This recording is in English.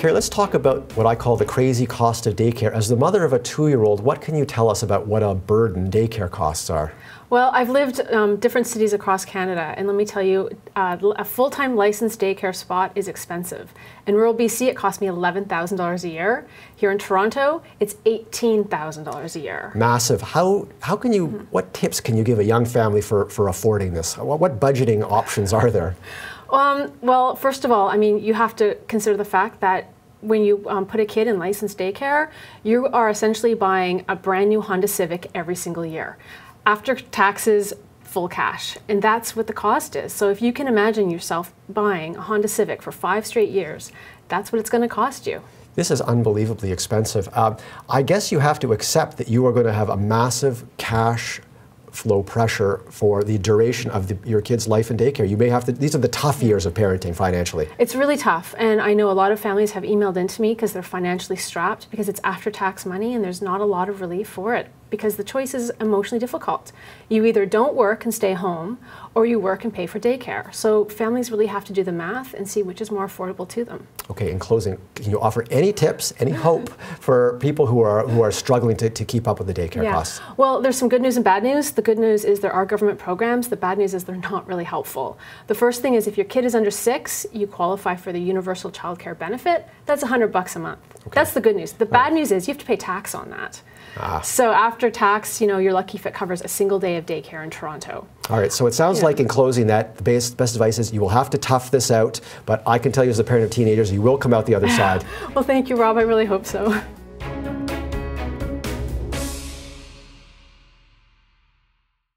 Carrie, let's talk about what I call the crazy cost of daycare. As the mother of a 2-year-old, what can you tell us about what a burden daycare costs are? Well, I've lived different cities across Canada, and let me tell you, a full-time licensed daycare spot is expensive. In rural BC, it cost me $11,000 a year. Here in Toronto, it's $18,000 a year. Massive. How can you, what tips can you give a young family for affording this? What budgeting options are there? Well, first of all, I mean, you have to consider the fact that when you put a kid in licensed daycare, you are essentially buying a brand new Honda Civic every single year. After taxes, full cash. And that's what the cost is. So if you can imagine yourself buying a Honda Civic for 5 straight years, that's what it's going to cost you. This is unbelievably expensive. I guess you have to accept that you are going to have a massive cash flow pressure for the duration of your kid's life in daycare. You may have to, these are the tough years of parenting financially. It's really tough, and I know a lot of families have emailed into me because they're financially strapped because it's after-tax money and there's not a lot of relief for it because the choice is emotionally difficult. You either don't work and stay home or you work and pay for daycare. So families really have to do the math and see which is more affordable to them. Okay, in closing, can you offer any tips, any hope for people who are struggling to keep up with the daycare costs? Well, there's some good news and bad news. The good news is there are government programs. The bad news is they're not really helpful. The first thing is if your kid is under 6, you qualify for the universal childcare benefit. That's $100 a month. Okay. That's the good news. The bad news is you have to pay tax on that. So after tax, you know, you're lucky if it covers a single day of daycare in Toronto. All right, so it sounds like in closing that the best advice is you will have to tough this out, but I can tell you as a parent of teenagers, you will come out the other side. Well, thank you, Rob. I really hope so.